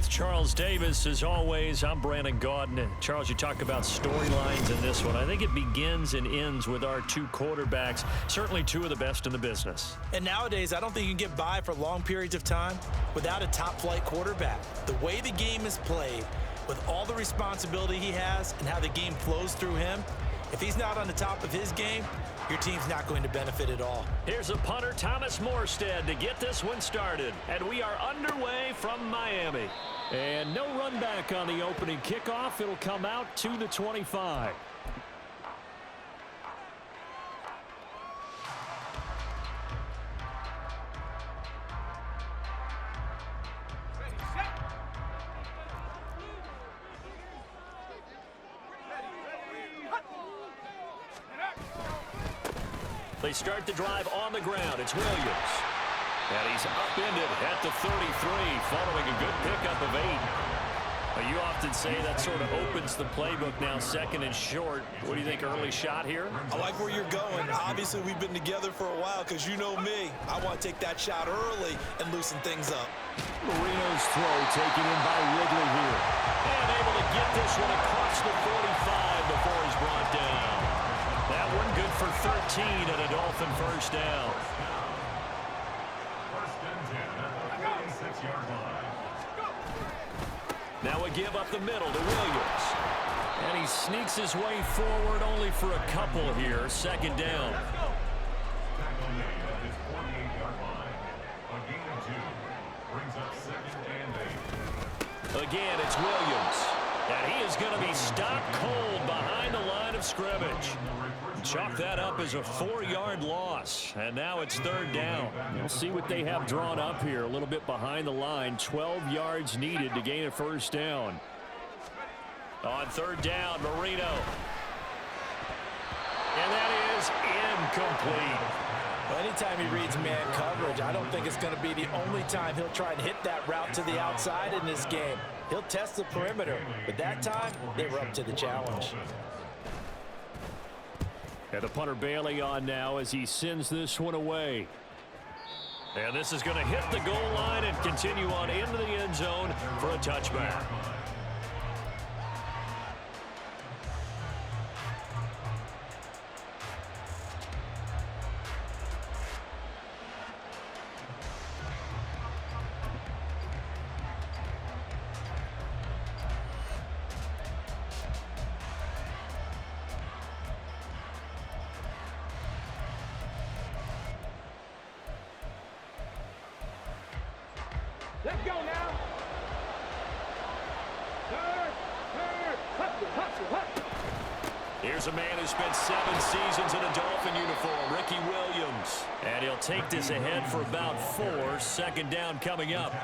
With Charles Davis, as always, I'm Brandon Gaudin. Charles, you talk about storylines in this one. I think it begins and ends with our two quarterbacks, certainly two of the best in the business. And nowadays, I don't think you can get by for long periods of time without a top-flight quarterback. The way the game is played, with all the responsibility he has and how the game flows through him, if he's not on the top of his game, your team's not going to benefit at all. Here's a punter, Thomas Morstead, to get this one started. And we are underway from Miami. And no run back on the opening kickoff. It'll come out to the 25. They start the drive on the ground. It's Williams. And he's upended at the 33, following a good pickup of 8. You often say that sort of opens the playbook now, second and short. What do you think, early shot here? I like where you're going. Obviously, we've been together for a while because you know me. I want to take that shot early and loosen things up. Marino's throw taken in by Ridley here. And able to get this one across the 45 before he's brought down. That one good for 13 and a Dolphin first down. First and 10 at the 46-yard line. Now a give up the middle to Williams. And he sneaks his way forward only for a couple here. Second down. Tackle made at his 48-yard line. A gain of 2 brings up second and 8. Again, it's Williams. And he is going to be stopped cold behind the line of scrimmage. Chalk that up as a 4-yard loss. And now it's third down. We'll see what they have drawn up here. A little bit behind the line. 12 yards needed to gain a first down. On third down, Marino. And that is incomplete. Well, anytime he reads man coverage, I don't think it's going to be the only time he'll try and hit that route to the outside in this game. He'll test the perimeter, but that time, they were up to the challenge. And the punter Bailey on now as he sends this one away. And this is going to hit the goal line and continue on into the end zone for a touchback. Let's go now. Hustle. Here's a man who spent 7 seasons in a Dolphin uniform, Ricky Williams. And he'll take this ahead for about 4. Second down coming up.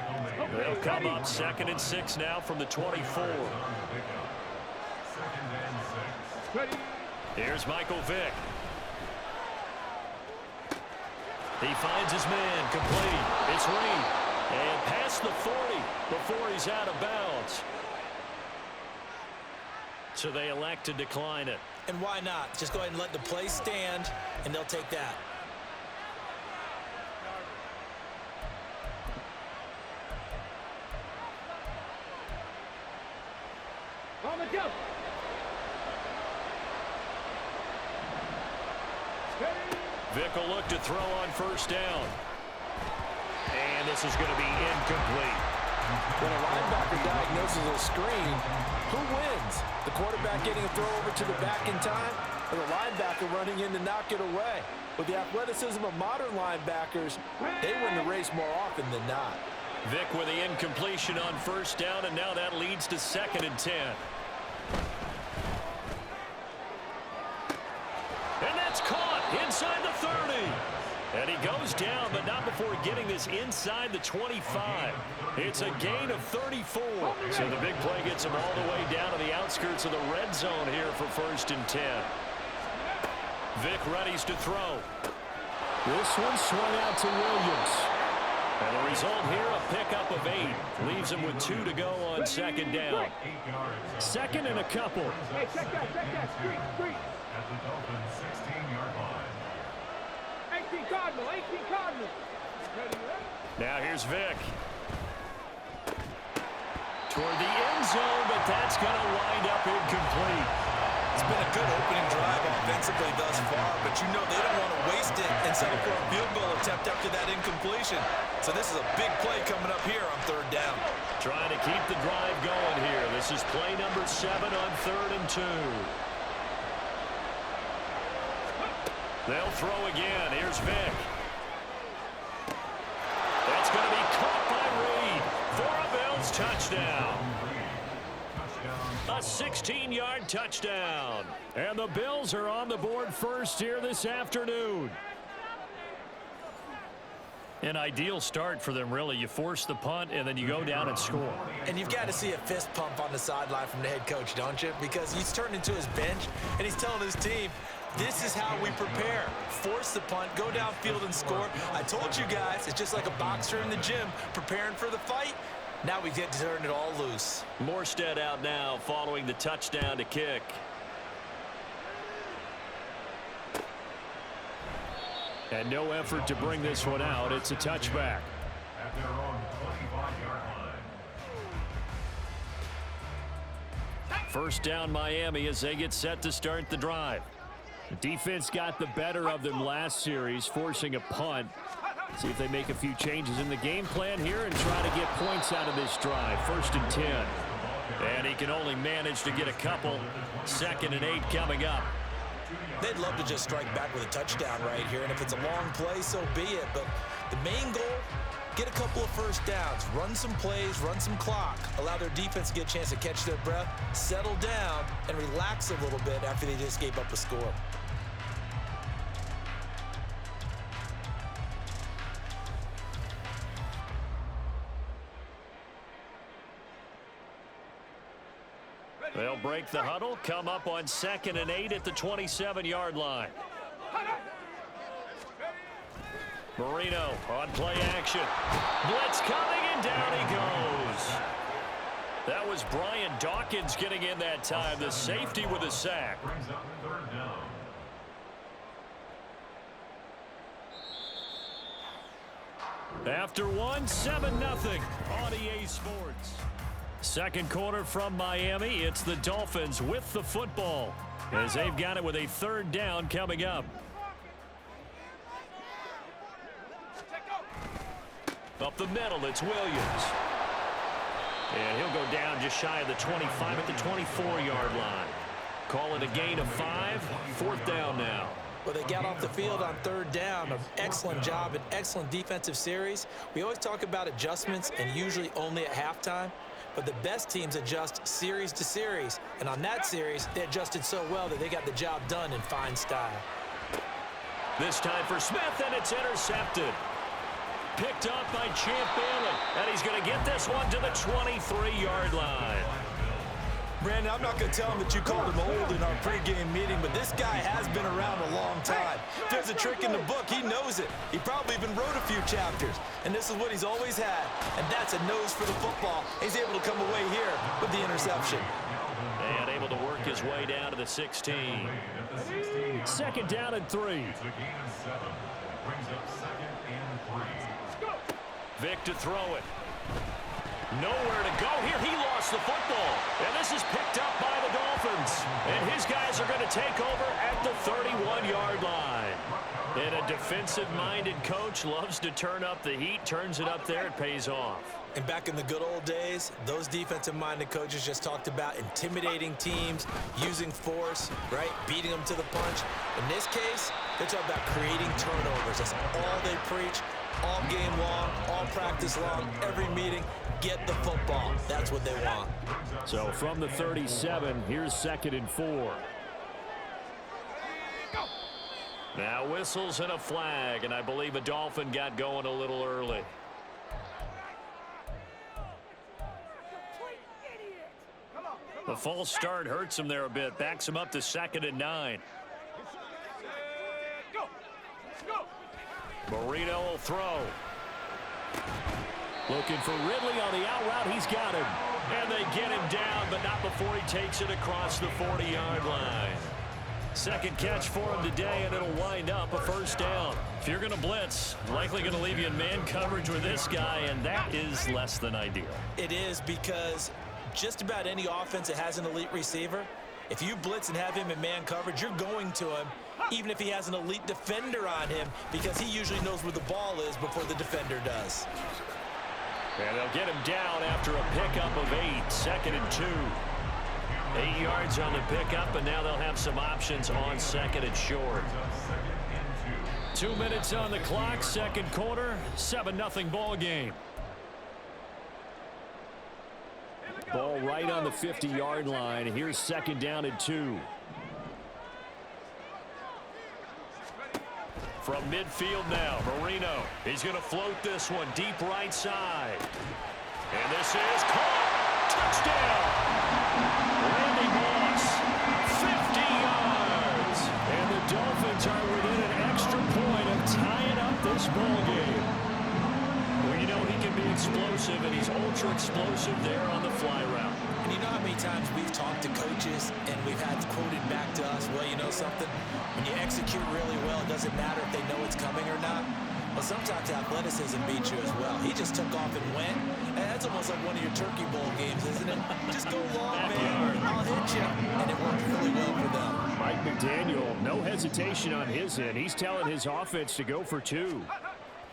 They'll come up 2nd and 6 now from the 24. Ready. Here's Michael Vick. He finds his man, complete. It's Reed. And past the 40 before he's out of bounds. So they elect to decline it. And why not? Just go ahead and let the play stand, and they'll take that. On the go. Vick will look to throw on first down. And this is going to be incomplete. When a linebacker diagnoses a screen, who wins? The quarterback getting a throw over to the back in time, or the linebacker running in to knock it away? With the athleticism of modern linebackers, they win the race more often than not. Vick with the incompletion on first down, and now that leads to 2nd and 10. And that's caught inside the 30. And he goes down, but not before getting this inside the 25. It's a gain of 34. So the big play gets him all the way down to the outskirts of the red zone here for 1st and 10. Vick readies to throw. This one swung out to Williams. And the result here, a pickup of 8. Leaves him with 2 to go on 2nd down. 2nd and a couple. Hey, check that. Street. At the Dolphin 16-yard line. 18 Cardinal. Now here's Vick. toward the end zone, but that's going to wind up incomplete. It's been a good opening drive offensively thus far, but you know they don't want to waste it and settle for a field goal attempt after that incompletion. So this is a big play coming up here on third down. Trying to keep the drive going here. This is play number 7 on 3rd and 2. They'll throw again. Here's Vick. That's going to be caught by Reed for a Bills touchdown. A 16-yard touchdown. And the Bills are on the board first here this afternoon. An ideal start for them, really. You force the punt, and then you go down and score. And you've got to see a fist pump on the sideline from the head coach, don't you? Because he's turned into his bench, and he's telling his team, this is how we prepare. Force the punt, go downfield and score. I told you guys, it's just like a boxer in the gym preparing for the fight. Now we get to turn it all loose. Morstead out now following the touchdown to kick. And no effort to bring this one out. It's a touchback. At their own 25-yard line. First down Miami as they get set to start the drive. The defense got the better of them last series, forcing a punt. See if they make a few changes in the game plan here and try to get points out of this drive. 1st and 10. And he can only manage to get a couple. 2nd and 8 coming up. They'd love to just strike back with a touchdown right here, and if it's a long play, so be it. But the main goal, get a couple of first downs, run some plays, run some clock, allow their defense to get a chance to catch their breath, settle down, and relax a little bit after they just gave up a score. They'll break the huddle, come up on 2nd and 8 at the 27-yard line. Marino on play action. Blitz coming, and down he goes. That was Brian Dawkins getting in that time, the safety with a sack. Brings up 3rd down. After one, 7-0 on EA Sports. Second quarter from Miami. It's the Dolphins with the football as they've got it with a 3rd down coming up. Up the middle, it's Williams. And he'll go down just shy of the 25 at the 24-yard line. Call it a gain of 5. 4th down now. Well, they got off the field on 3rd down. An excellent job, an excellent defensive series. We always talk about adjustments and usually only at halftime. But the best teams adjust series to series. And on that series, they adjusted so well that they got the job done in fine style. This time for Smith, and it's intercepted. Picked up by Champ Bailey. And he's going to get this one to the 23-yard line. Brandon, I'm not going to tell him that you called him old in our pregame meeting, but this guy has been around a long time. If there's a trick in the book, he knows it. He probably even wrote a few chapters. And this is what he's always had. And that's a nose for the football. He's able to come away here with the interception. And able to work his way down to the 16. 2nd down and 3. It's a gain of 7. Brings up 2nd and 3. Vick to throw it. Nowhere to go here. He lost the football. And this is picked up by the Dolphins. And his guys are going to take over at the 31-yard line. And a defensive-minded coach loves to turn up the heat, turns it up there, it pays off. And back in the good old days, those defensive-minded coaches just talked about intimidating teams, using force, right, beating them to the punch. In this case, they're talking about creating turnovers. That's all they preach, all game long, all practice long, every meeting. Get the football. That's what they want. So from the 37, here's 2nd and 4. Now whistles and a flag, and I believe a Dolphin got going a little early. The false start hurts him there a bit, backs him up to 2nd and 9. Marino will throw. Looking for Ridley on the out route. He's got him. And they get him down, but not before he takes it across the 40-yard line. Second catch for him today, and it'll wind up a first down. If you're going to blitz, likely going to leave you in man coverage with this guy, and that is less than ideal. It is, because just about any offense that has an elite receiver, if you blitz and have him in man coverage, you're going to him, even if he has an elite defender on him, because he usually knows where the ball is before the defender does. And they'll get him down after a pickup of 8, 2nd and 2. 8 yards on the pickup, and now they'll have some options on 2nd and short. 2 minutes on the clock, second quarter, 7-0 ball game. Ball right on the 50-yard line. Here's 2nd down and 2. From midfield now, Marino. He's going to float this one deep right side. And this is caught. Touchdown. Randy Moss, 50 yards. And the Dolphins are within an extra point of tying up this ball game. Well, you know he can be explosive, and he's ultra explosive there on the fly route. And you know how many times we've talked to coaches and we've had quoted back to us, well, you know something? When you execute really well, it doesn't matter if they know it's coming or not. Well, sometimes athleticism beats you as well. He just took off and went. And that's almost like one of your Turkey Bowl games, isn't it? Just go long, man. I'll hit you. And it worked really well for them. Mike McDaniel, no hesitation on his end. He's telling his offense to go for 2.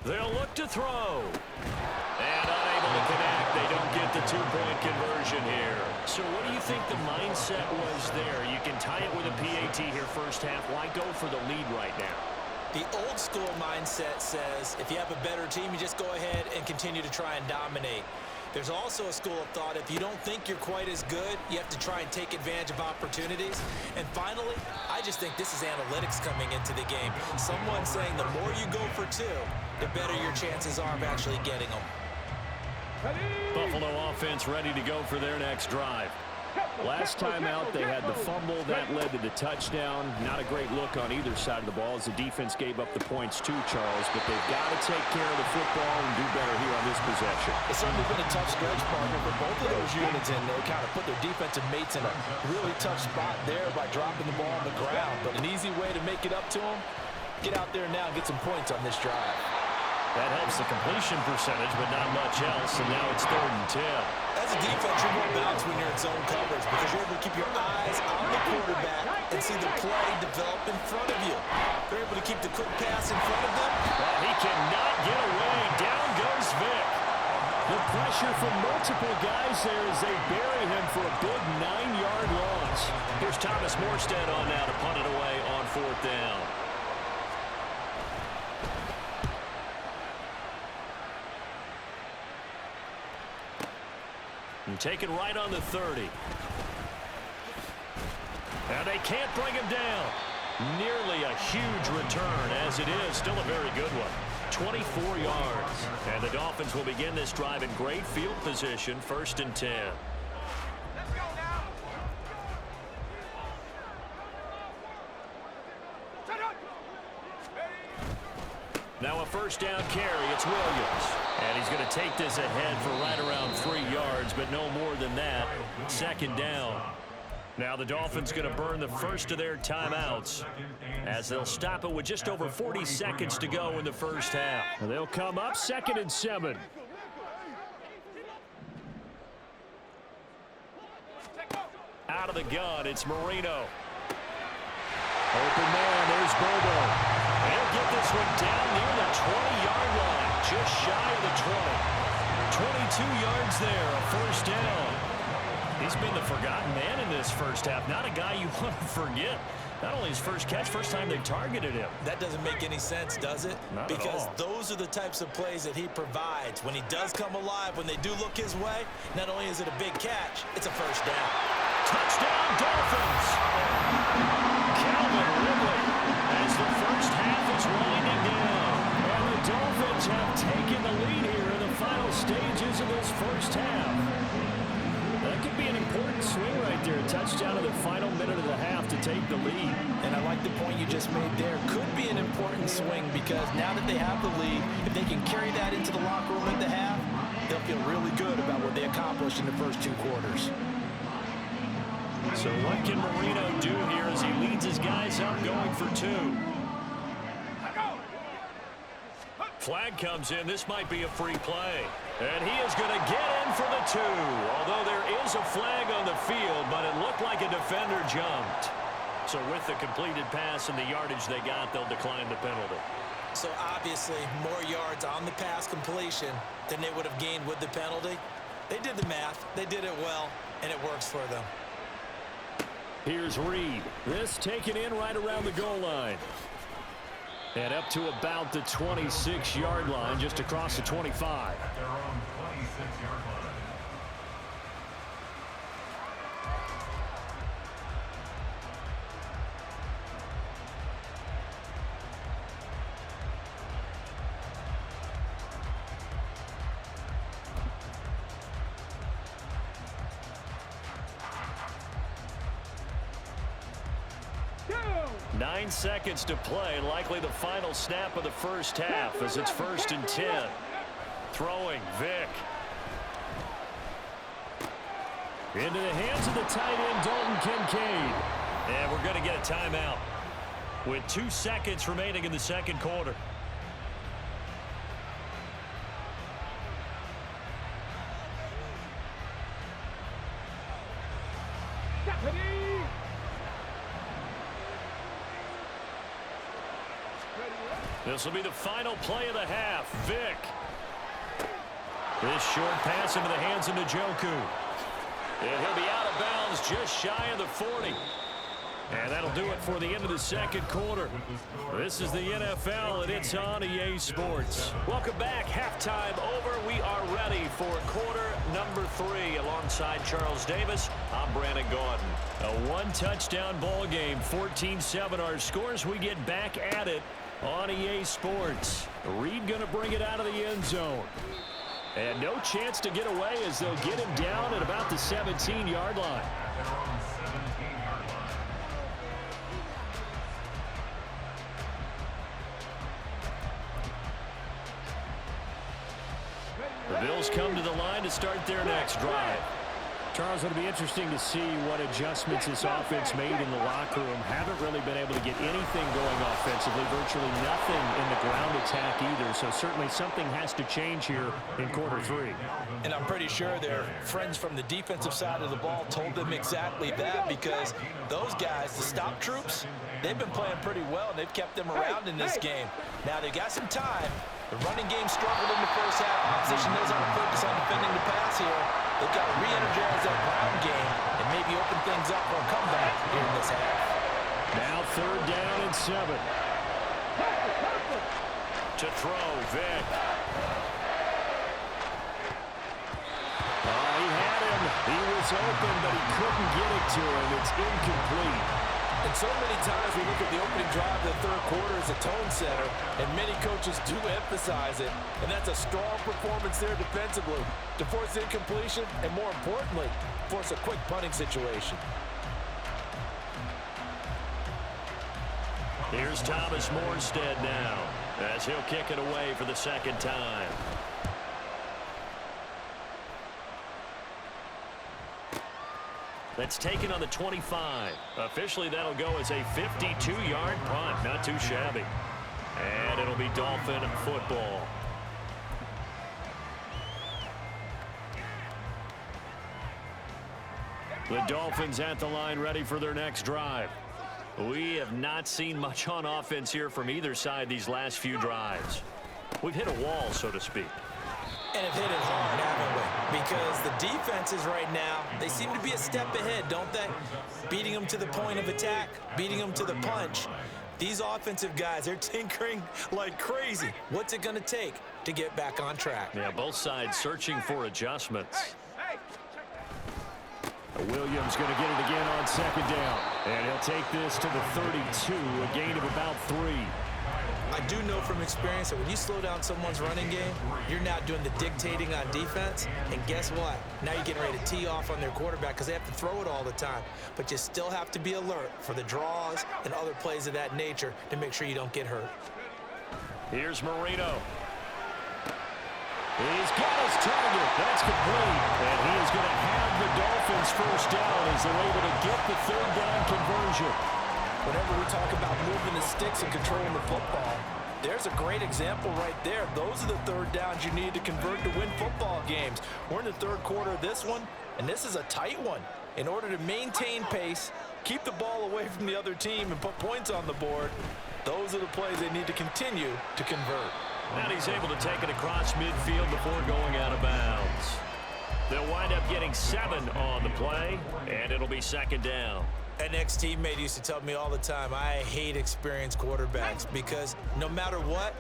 They'll look to throw. And unable to connect. They don't get the 2-point conversion here. So what do you think the mindset was there? You can tie it with a PAT here first half. Why go for the lead right now? The old school mindset says if you have a better team, you just go ahead and continue to try and dominate. There's also a school of thought, if you don't think you're quite as good, you have to try and take advantage of opportunities. And finally, I just think this is analytics coming into the game. Someone saying the more you go for 2, the better your chances are of actually getting them. Buffalo offense ready to go for their next drive. Last time out, they had the fumble that led to the touchdown. Not a great look on either side of the ball as the defense gave up the points too, Charles. But they've got to take care of the football and do better here on this possession. It's certainly been a tough stretch, partner, for both of those units in there. Kind of put their defensive mates in a really tough spot there by dropping the ball on the ground. But an easy way to make it up to them, get out there now and get some points on this drive. That helps the completion percentage, but not much else, and now it's 3rd and 10. As a defense, you're more balanced when you're in zone coverage because you're able to keep your eyes on the quarterback and see the play develop in front of you. You're able to keep the quick pass in front of them. Well, he cannot get away. Down goes Vic. The pressure from multiple guys there as they bury him for a big 9-yard loss. Here's Thomas Morstead on now to punt it away on 4th down. And taken right on the 30. And they can't bring him down. Nearly a huge return, as it is. Still a very good one. 24 yards. And the Dolphins will begin this drive in great field position. 1st and 10. Let's go now. Now a 1st down carry. It's Williams. And he's going to take this ahead for right around 3 yards, but no more than that. 2nd down. Now the Dolphins going to burn the first of their timeouts as they'll stop it with just over 40 seconds to go in the first half. They'll come up 2nd and 7. Out of the gun, it's Marino. Open man, there's Bobo. They'll get this one down near the 20-yard line, just shy of the 20. 22 yards there, a 1st down. He's been the forgotten man in this first half. Not a guy you want to forget. Not only his first catch, first time they targeted him. That doesn't make any sense, does it? Not because at all. those are the types of plays that he provides. When he does come alive, when they do look his way, not only is it a big catch, it's a 1st down. Touchdown, Dolphins! Calvin Ridley as the first half is winding down. And the Dolphins have taken the lead here in the final stages of this first half. That could be an important swing right there. A touchdown in the final minute of the half to take the lead. And I like the point you just made there. Could be an important swing because now that they have the lead, if they can carry that into the locker room at the half, they'll feel really good about what they accomplished in the first 2 quarters. So what can Marino do here as he leads his guys up going for two. Flag comes in. This might be a free play. And he is going to get in for the two. Although there is a flag on the field, but it looked like a defender jumped. So with the completed pass and the yardage they got, they'll decline the penalty. So obviously more yards on the pass completion than they would have gained with the penalty. They did the math. They did it well, and it works for them. Here's Reed. This taken in right around the goal line. And up to about the 26-yard line, just across the 25. At their own 26-yard line. Nine seconds to play, likely the final snap of the first half as it's 1st and 10. Throwing, Vick. Into the hands of the tight end, Dalton Kincaid. And we're going to get a timeout with 2 seconds remaining in the second quarter. This will be the final play of the half. Vick. This short pass into the hands of Njoku. And he'll be out of bounds just shy of the 40. And that'll do it for the end of the second quarter. This is the NFL, and it's on EA Sports. Welcome back. Halftime over. We are ready for quarter number 3. Alongside Charles Davis, I'm Brandon Gaudin. A one-touchdown ball game, 14-7 our scores. We get back at it on EA Sports. Reed going to bring it out of the end zone. And no chance to get away as they'll get him down at about the 17-yard line. At their own 17-yard line. The Bills come to the line to start their next drive. Charles, it'll be interesting to see what adjustments this offense made in the locker room. Haven't really been able to get anything going offensively, virtually nothing in the ground attack either. So certainly something has to change here in quarter 3. And I'm pretty sure their friends from the defensive side of the ball told them exactly that, because those guys, the stop troops, they've been playing pretty well, and they've kept them around in this game. Now they got some time. The running game struggled in the first half. Opposition knows how to focus on defending the pass here. They've got to re-energize that ground game and maybe open things up for a comeback here in this half. Now 3rd down and 7. To throw, Vick. Oh, he had him. He was open, but he couldn't get it to him. It's incomplete. And so many times we look at the opening drive of the third quarter as a tone setter, and many coaches do emphasize it, and that's a strong performance there defensively to force incompletion and, more importantly, force a quick punting situation. Here's Thomas Morstead now as he'll kick it away for the second time. That's taken on the 25. Officially, that'll go as a 52-yard punt. Not too shabby. And it'll be Dolphin football. The Dolphins at the line, ready for their next drive. We have not seen much on offense here from either side these last few drives. We've hit a wall, so to speak. And have hit it hard, haven't we? Because the defenses right now, they seem to be a step ahead, don't they? Beating them to the point of attack, beating them to the punch. These offensive guys, they're tinkering like crazy. What's it going to take to get back on track? Yeah, both sides searching for adjustments. Williams going to get it again on 2nd down. And he'll take this to the 32, a gain of about 3. I do know from experience that when you slow down someone's running game, you're now doing the dictating on defense. And guess what? Now you're getting ready to tee off on their quarterback because they have to throw it all the time. But you still have to be alert for the draws and other plays of that nature to make sure you don't get hurt. Here's Marino. He's got his target. That's complete. And he is going to have the Dolphins first down as they're able to get the 3rd down conversion. whenever we talk about moving the sticks and controlling the football, there's a great example right there. Those are the third downs you need to convert to win football games. We're in the third quarter of this one, and this is a tight one. In order to maintain pace, keep the ball away from the other team, and put points on the board, those are the plays they need to continue to convert. And he's able to take it across midfield before going out of bounds. They'll wind up getting 7 on the play, and it'll be second down. An ex-teammate used to tell me all the time, I hate experienced quarterbacks because no matter what,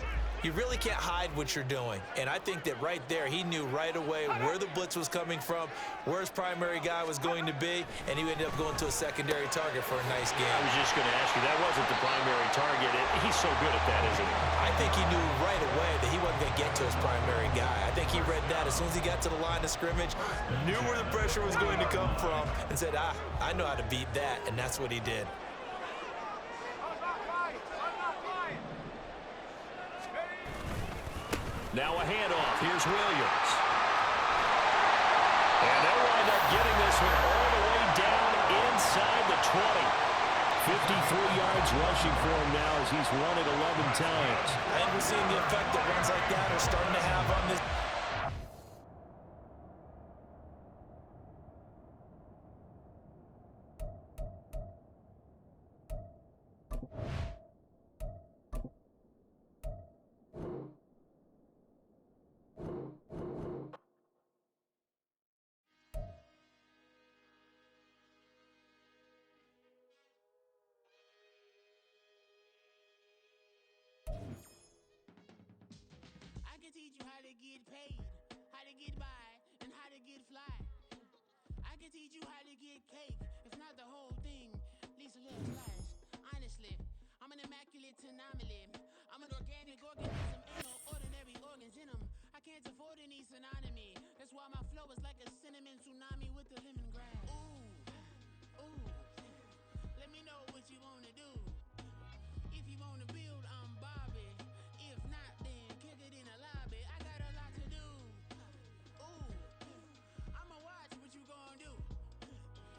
you really can't hide what you're doing. And I think that right there, he knew right away where the blitz was coming from, where his primary guy was going to be, and he ended up going to a secondary target for a nice game. I was just going to ask you, that wasn't the primary target. He's so good at that, isn't he? I think he knew right away that he wasn't going to get to his primary guy. I think he read that as soon as he got to the line of scrimmage, knew where the pressure was going to come from, and said, I know how to beat that, and that's what he did. Now a handoff. Here's Williams. And they'll wind up getting this one all the way down inside the 20. 53 yards rushing for him now as he's run it 11 times. I think we're seeing the effect that runs like that are starting to have on this. I can teach you how to get paid, how to get by, and how to get fly. I can teach you how to get cake, if not the whole thing.